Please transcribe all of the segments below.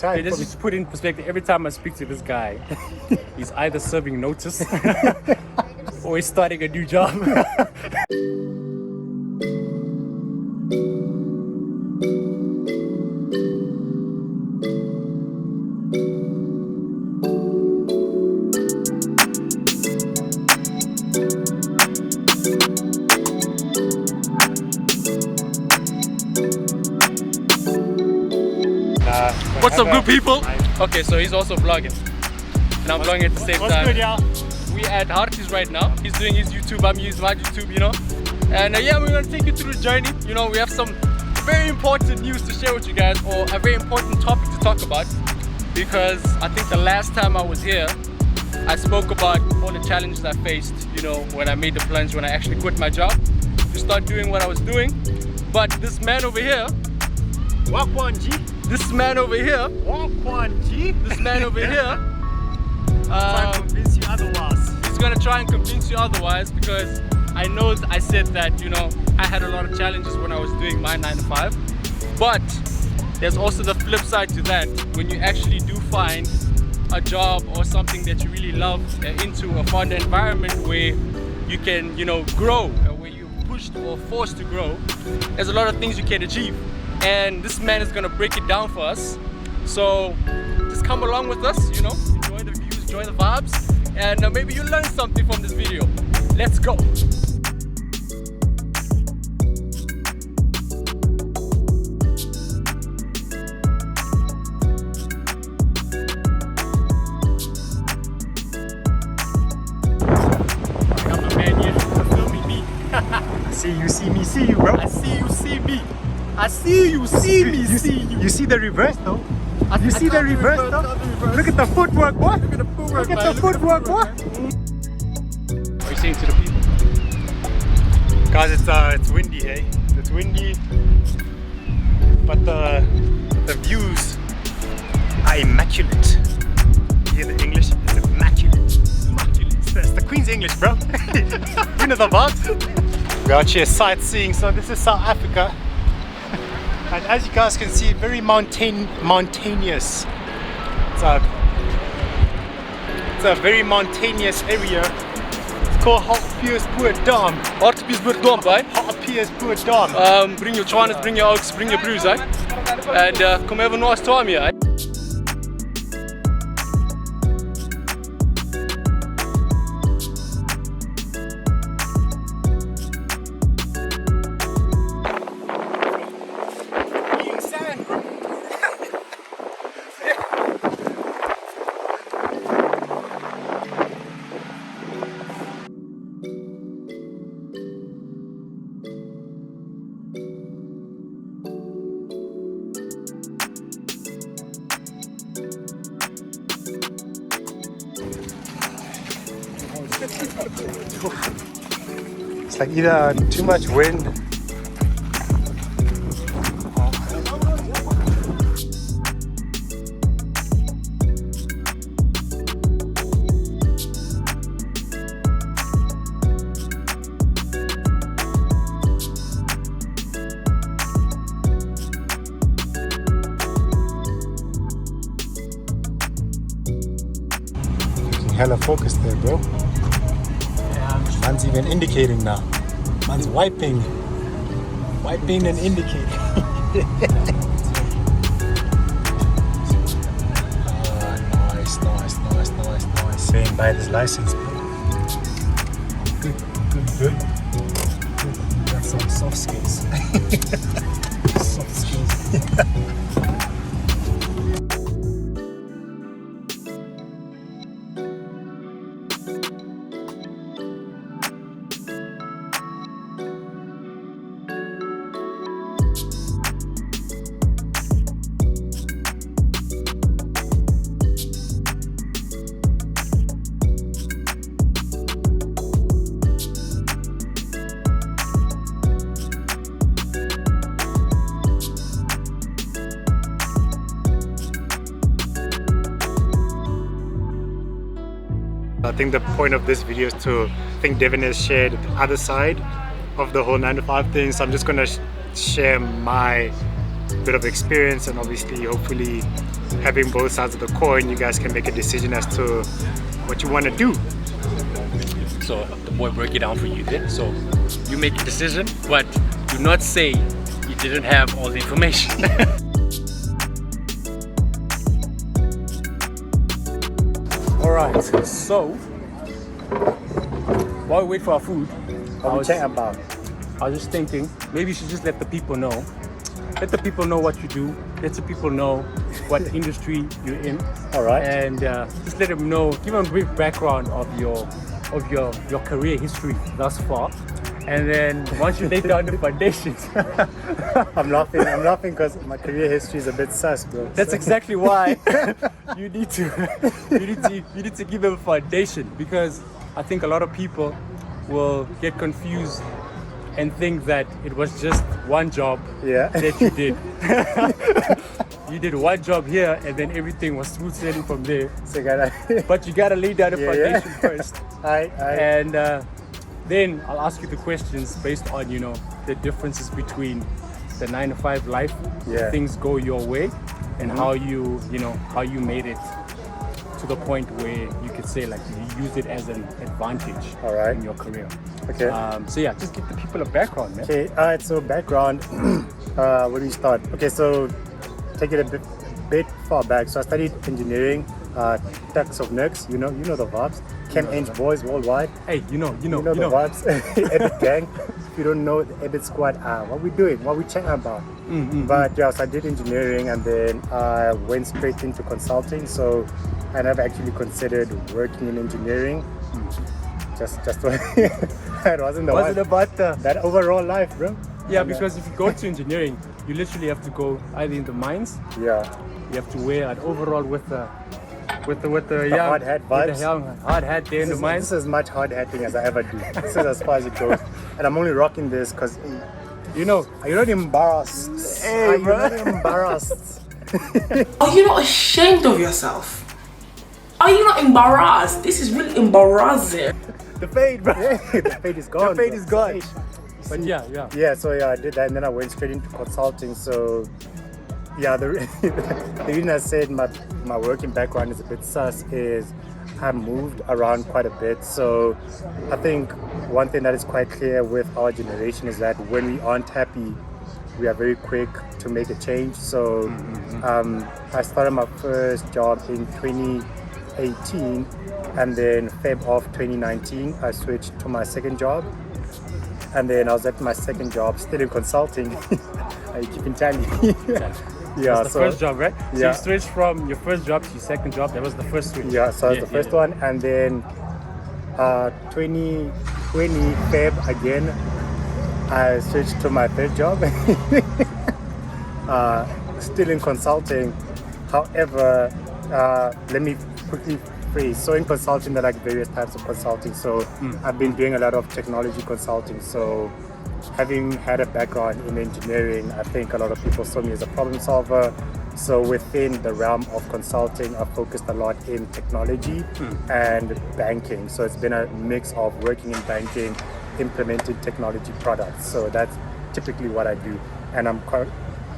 Okay, let's just put in perspective. Every time I speak to this guy, he's either serving notice or he's starting a new job. What's up, good people? Okay, so he's also vlogging, and I'm vlogging at the same time. What's good, y'all? We at Hartis right now. He's doing his YouTube, I'm using my YouTube, you know. And yeah, we're gonna take you through the journey. You know, we have some very important news to share with you guys, or a very important topic to talk about. Because I think the last time I was here, I spoke about all the challenges I faced, you know, when I made the plunge, when I actually quit my job to start doing what I was doing. But this man over here, this man over here, this man over here, Try to convince you otherwise. he's gonna try and convince you otherwise, because I know I said that, you know, I had a lot of challenges when I was doing my 9 to 5, but there's also the flip side to that. When you actually do find a job or something that you really love into a fun environment where you can, you know, grow, where you're pushed or forced to grow, there's a lot of things you can achieve. And this man is gonna break it down for us. So just come along with us, you know, enjoy the views, enjoy the vibes, and maybe you learn something from this video. Let's go. I got my man here filming me. See you, see me, see you, bro. I see you, see me. I see you, see me, see you. You see the reverse, though? You see the can't do reverse, reverse, though? can't do reverse. Look at the footwork, boy. Look at the footwork, Look at man. the footwork, boy. What are you saying to the people? Guys, it's windy, hey? It's windy, but the views are immaculate. You hear the English? It's immaculate. Immaculate. It's the Queen's English, bro. You know the vibes. We're out here sightseeing, so this is South Africa. And as you guys can see, very mountainous. It's a very mountainous area. It's called Hartbeespoort-Dam. Hartbeespoort-Dam, right? Hartbeespoort-Dam. Bring your Chinese, bring your oaks, bring your brews, eh? And come have a nice time here, eh? It's like either too much wind. Hella focus there, bro. Man's even indicating now. Man's wiping and indicating. Nice. Paying by his license, bro. Good. That's some soft skills. Soft skills. I think the point of this video is to, I think Devin has shared the other side of the whole 9 to 5 thing, so I'm just gonna share my bit of experience and obviously hopefully having both sides of the coin, you guys can make a decision as to what you want to do. So the boy broke it down for you then. So you make a decision, but do not say you didn't have all the information. Alright, so while we wait for our food, I was just thinking maybe you should just let the people know. Let the people know what you do. Let the people know what industry you're in. Alright. And just let them know, give them a brief background of your career history thus far. And then once you lay down the foundations. I'm laughing because my career history is a bit sus, bro. That's exactly why you need to give them a foundation, because I think a lot of people will get confused and think that it was just one job that you did. You did one job here and then everything was smooth sailing from there. So but you gotta lay down the foundation first. And then I'll ask you the questions based on, you know, the differences between the 9-to-5 life, things go your way, and how you made it to the point where you could say like you used it as an advantage in your career. Okay. So yeah, just give the people a background, man. Okay. Alright. So background. Where do we start? Okay. So take it a bit far back. So I studied engineering. Tux of Nerds. You know the vibes. Chem Eng boys worldwide. Hey, you know the vibes. Ebit gang. If you don't know the Ebit squad, what we doing? What we chatting about? But yeah, so I did engineering and then I went straight into consulting. So I never actually considered working in engineering. Just it wasn't about that overall life, bro. Yeah, because if you go to engineering, you literally have to go either in the mines. Yeah. You have to wear an overall with the hard hat vibes. With the hard hat there in the mines. This is as much hard hatting as I ever do. This is as far as it goes. And I'm only rocking this because, you know, are you not embarrassed? Hey, bro. Are you not embarrassed? Are you not ashamed of yourself? Are you not embarrassed? This is really embarrassing. The fade, bro. The fade is gone. The fade is gone. But yeah. Yeah, so yeah, I did that and then I went straight into consulting. So yeah, the reason I said my working background is a bit sus is I moved around quite a bit. So I think one thing that is quite clear with our generation is that when we aren't happy, we are very quick to make a change. So I started my first job in 2018 and then Feb of 2019 I switched to my second job. And then I was at my second job, still in consulting. Are you keeping tally? Yeah, that's the first job, right? So yeah. you switched from your first job to your second job. That was the first switch. Yeah, so that was the first one. And then 2020 Feb again, I switched to my third job. Still in consulting. However, let me quickly phrase. So in consulting, there are like various types of consulting. So I've been doing a lot of technology consulting. So having had a background in engineering, I think a lot of people saw me as a problem solver. So within the realm of consulting, I've focused a lot in technology and banking. So it's been a mix of working in banking, implementing technology products. So that's typically what I do. And I'm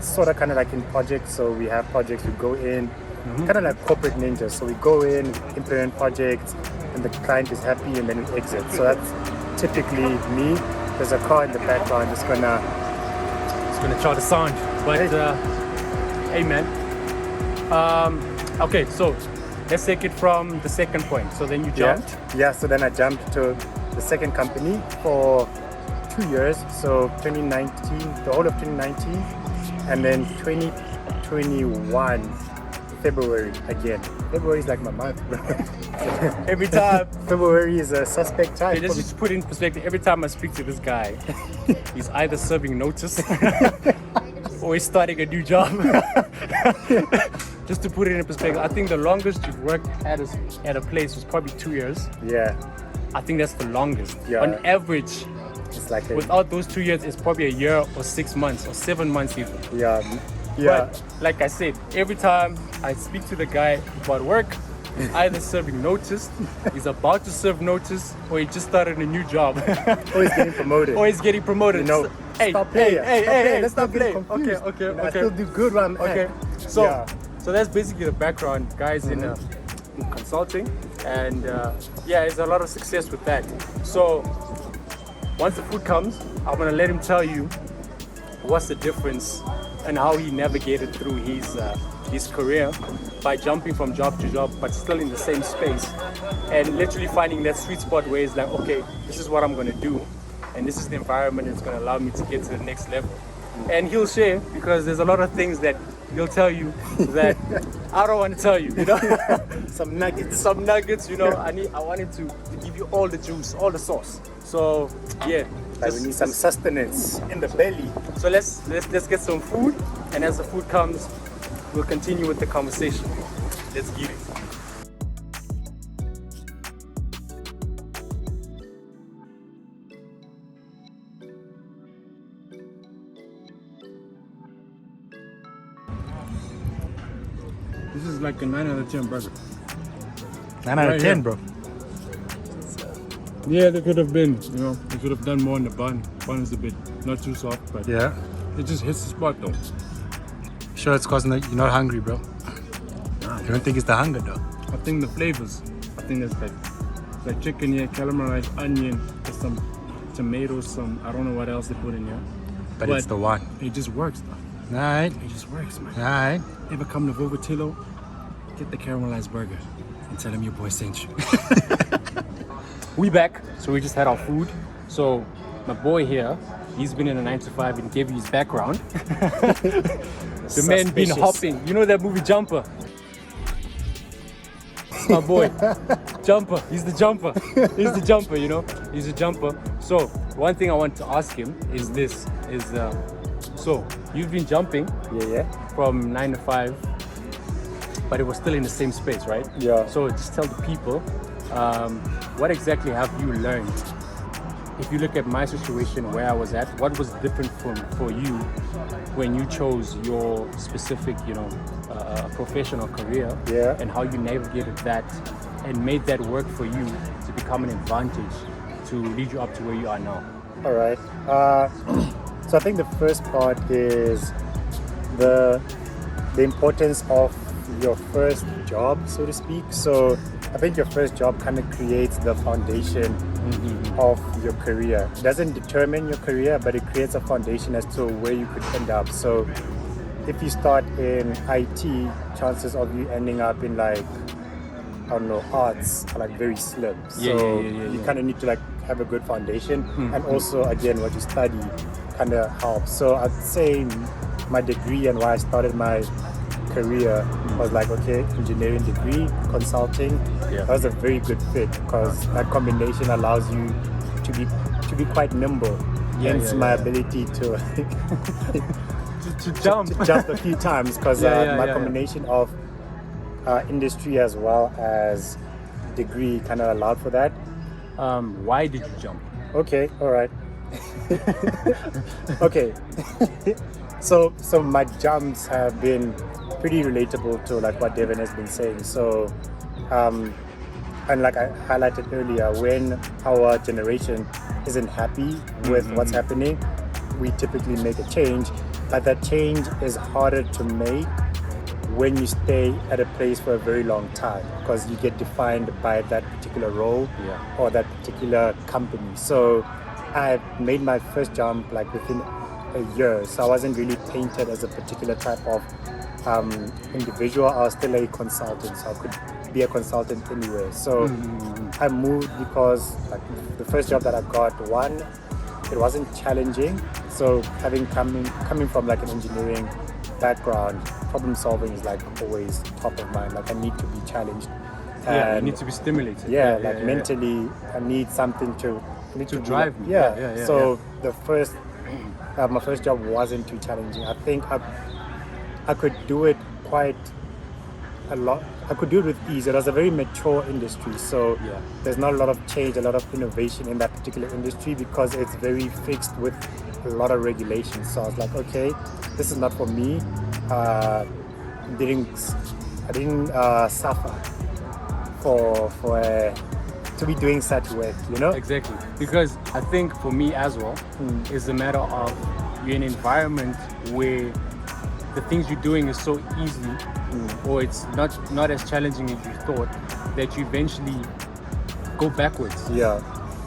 sort of kind of like in projects. So we have projects, we go in, kind of like corporate ninjas. So we go in, implement projects, and the client is happy, and then we exit. So that's typically me. There's a car in the background. It's gonna try the sound. But hey man. Okay, so let's take it from the second point. So then you jumped. Yeah. So then I jumped to the second company for 2 years. So 2019, the whole of 2019, and then 2021. February again. February is like my month, bro. Every time. February is a suspect time. Okay, just put it in perspective. Every time I speak to this guy, he's either serving notice or he's starting a new job. Just to put it in perspective, I think the longest you've worked at a place was probably 2 years. Yeah. I think that's the longest. Yeah. On average, it's like without those 2 years, it's probably a year or 6 months or 7 months even. Yeah. But like I said, every time I speak to the guy about work, either serving notice, he's about to serve notice, or he just started a new job. Or he's getting promoted. You know, hey, stop playing. Hey, let's stop not get playing. confused. Okay. I still do good when I'm okay. So So that's basically the background, guys, in consulting, and yeah, there's a lot of success with that. So once the food comes, I'm gonna let him tell you what's the difference and how he navigated through his career by jumping from job to job, but still in the same space, and literally finding that sweet spot where it's like, okay, this is what I'm gonna do, and this is the environment that's gonna allow me to get to the next level. And he'll share, because there's a lot of things that he'll tell you that I don't want to tell you, you know. Some nuggets, you know. I wanted to give you all the juice, all the sauce. So yeah, like we need some sustenance in the belly. So let's get some food, and as the food comes, we'll continue with the conversation. Let's get it. This is like a 9 out of 10 burger. 9 out of 10, here. bro. Yeah, they could have been, you know, they could have done more in the bun. Bun is a bit not too soft, but Yeah. it just hits the spot though. Sure, it's cause you're not hungry, bro. You don't think it's the hunger, though? I think the flavors, I think there's like chicken here, caramelized onion, there's some tomatoes, some, I don't know what else they put in here. But it's the one. It just works though. Alright. It just works, man. Alright. Ever come to Vogotillo, get the caramelized burger and tell them your boy sent you. We back, so we just had our food. So my boy here, he's been in a 9 to 5 and gave you his background. The man been hopping. You know that movie Jumper? It's my boy. Jumper. He's the jumper. He's the jumper, you know? He's a jumper. So one thing I want to ask him is this, so you've been jumping from 9 to 5, but it was still in the same space, right? Yeah. So just tell the people, what exactly have you learned? If you look at my situation where I was at, what was different for you when you chose your specific, you know, professional career, and how you navigated that and made that work for you to become an advantage to lead you up to where you are now? All right. So I think the first part is the importance of your first job, so to speak. So I think your first job kind of creates the foundation of your career. It doesn't determine your career, but it creates a foundation as to where you could end up. So if you start in IT, chances of you ending up in like, I don't know, arts are like very slim. So you kind of need to like have a good foundation, and also again what you study kind of helps. So I'd say my degree and why I started my career was like, okay, engineering degree, consulting. That was a very good fit because that combination allows you to be quite nimble. Hence my ability to to jump to jump a few times because my combination of industry as well as degree kind of allowed for that. Why did you jump? Okay, all right. Okay. So my jumps have been pretty relatable to like what Devin has been saying. So and like I highlighted earlier, when our generation isn't happy with what's happening, we typically make a change, but that change is harder to make when you stay at a place for a very long time because you get defined by that particular role or that particular company. So I made my first jump like within a year, so I wasn't really painted as a particular type of individual. I was still a consultant, so I could be a consultant anywhere. So I moved because like the first job that I got, one, it wasn't challenging. So coming from like an engineering background, problem solving is like always top of mind. Like I need to be challenged. Yeah, you need to be stimulated. Mentally, I need something to drive me. So the first, my first job wasn't too challenging. I think I could do it quite a lot. I could do it with ease. It was a very mature industry, so there's not a lot of change, a lot of innovation in that particular industry because it's very fixed with a lot of regulations. So I was like, okay, this is not for me. I didn't suffer to be doing such work, you know? Exactly, because I think for me as well, it's a matter of you're in an environment where the things you're doing is so easy, or it's not as challenging as you thought, that you eventually go backwards. Yeah.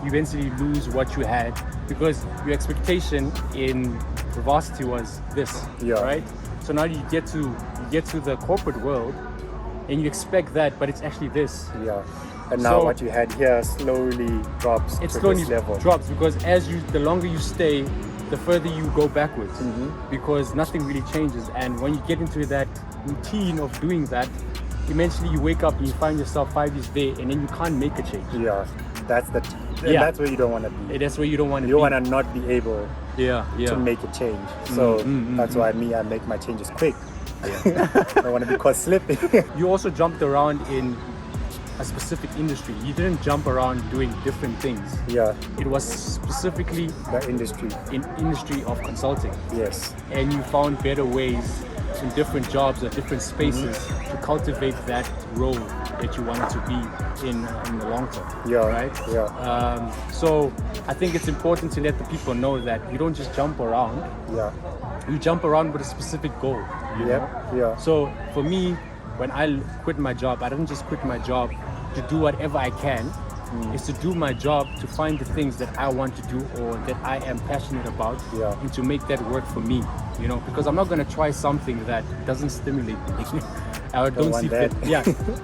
You eventually lose what you had because your expectation in varsity was this, right? So now you get to the corporate world and you expect that, but it's actually this. Yeah. And now what you had here slowly drops. It to slowly this level. drops because the longer you stay, the further you go backwards, because nothing really changes. And when you get into that routine of doing that, eventually you wake up and you find yourself 5 years there, and then you can't make a change. Yeah, that's that's where you don't want to be. That's where you don't want to be. You want to not be able to make a change. So that's why I make my changes quick. I don't want to be caught slipping. You also jumped around in a specific industry. You didn't jump around doing different things. Yeah. It was specifically the industry of consulting. Yes. And you found better ways in different jobs or different spaces to cultivate that role that you wanted to be in the long term. Yeah. Right? Yeah. So I think it's important to let the people know that you don't just jump around. Yeah. You jump around with a specific goal. You know? Yeah. So for me, when I quit my job, I didn't just quit my job to do whatever I can. It's to do my job, to find the things that I want to do or that I am passionate about, and to make that work for me. You know, because I'm not going to try something that doesn't stimulate me. I don't see that.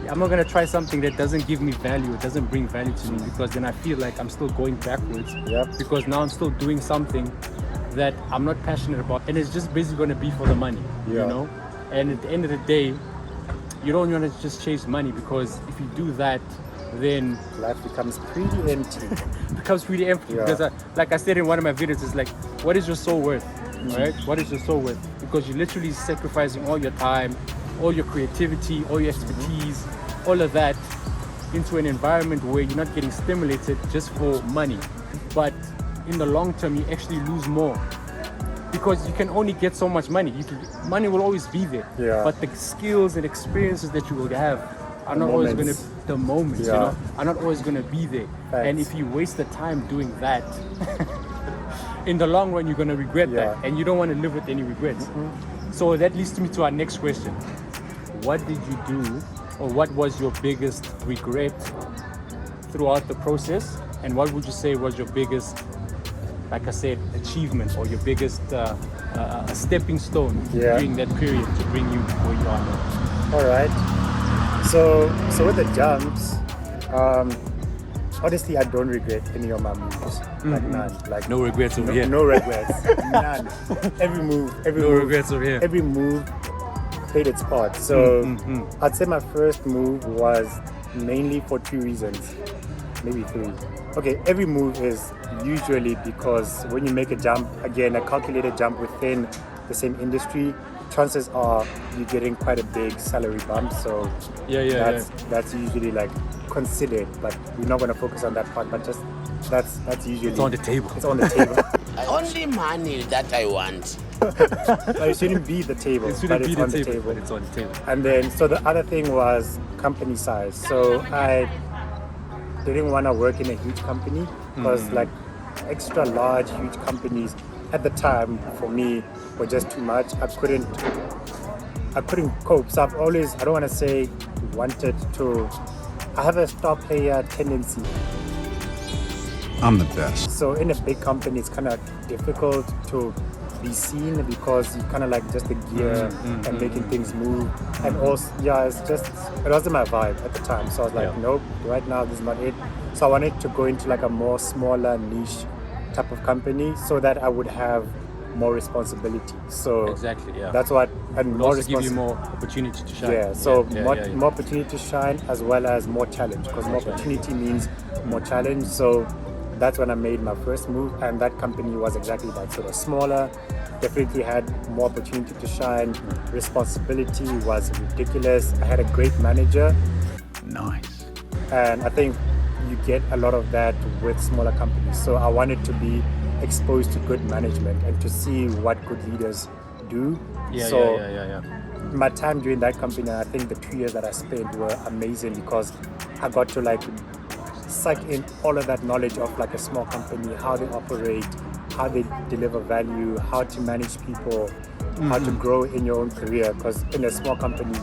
I'm not going to try something that doesn't give me value, it doesn't bring value to me, because then I feel like I'm still going backwards. Because now I'm still doing something that I'm not passionate about, and it's just basically going to be for the money. You know, and at the end of the day, you don't want to just chase money, because if you do that, then life becomes pretty empty. Because like I said in one of my videos, it's like, what is your soul worth? Right? What is your soul worth? Because you're literally sacrificing all your time, all your creativity, all your expertise, all of that into an environment where you're not getting stimulated just for money. But in the long term, you actually lose more, because you can only get so much money. Money will always be there, but the skills and experiences that you will have are not always going to, the moments, you know, are not always going to be there. And if you waste the time doing that, in the long run, you're going to regret that, and you don't want to live with any regrets. So that leads me to our next question. What did you do, or what was your biggest regret throughout the process? And what would you say was your biggest, like I said, achievement, or your biggest stepping stone during that period to bring you where you are now? All right. So with the jumps, honestly, I don't regret any of my moves. Like none. Like no regrets over here. No regrets. None. Every move. Regrets over here. Every move played its part. So I'd say my first move was mainly for 2 reasons, maybe 3. Okay, every move is usually because when you make a jump, again, a calculated jump within the same industry, chances are you're getting quite a big salary bump. So that's usually like considered, but we're not going to focus on that part, but just that's usually it's on the table. It's on the table. Only money that I want. But it shouldn't be the table. It shouldn't be the the table. But it's on the table. And then, so the other thing was company size. So I didn't want to work in a huge company, because like extra large, huge companies at the time for me were just too much. I couldn't cope. So I've always, I don't want to say wanted to, I have a star player tendency. I'm the best. So in a big company, it's kind of difficult to be seen, because you kind of like just the gear and making things move. And also, it's just, it wasn't my vibe at the time. So I was like, nope, right now this is not it. So I wanted to go into like a more smaller niche type of company, so that I would have more responsibility. So that's what, and more also give you more opportunity to shine. More opportunity to shine, as well as more challenge, because more opportunity means more challenge. So that's when I made my first move, and that company was exactly that. So it was smaller, definitely had more opportunity to shine. Responsibility was ridiculous. I had a great manager. Nice. And I think you get a lot of that with smaller companies. So I wanted to be exposed to good management and to see what good leaders do. My time during that company, I think the 2 years that I spent were amazing, because I got to like suck in all of that knowledge of like a small company, how they operate, how they deliver value, how to manage people, how to grow in your own career, because in a small company,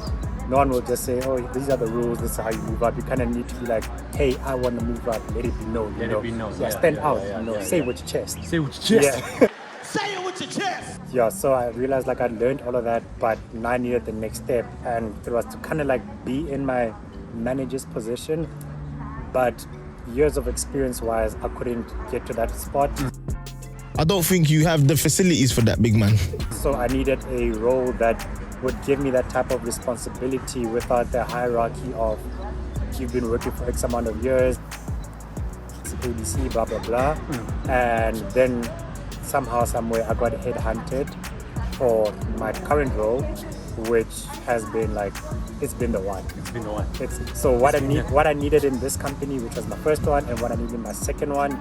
no one will just say, oh, these are the rules, this is how you move up. You kind of need to be like, hey, I want to move up, let it be known. Let it be known. Yeah, stand out, say with your chest. Say with your chest. Yeah. Say it with your chest. Yeah, so I realized like I learned all of that, but now I needed the next step, and it was to kind of like be in my manager's position, but years of experience wise, I couldn't get to that spot. I don't think you have the facilities for that, big man. So I needed a role that would give me that type of responsibility without the hierarchy of you've been working for X amount of years, it's ABC, blah, blah, blah. And then somehow, somewhere, I got headhunted for my current role, which has been like, it's been the one. It's been the one. So what I needed in this company, which was my first one, and what I needed in my second one,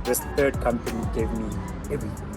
this third company gave me everything.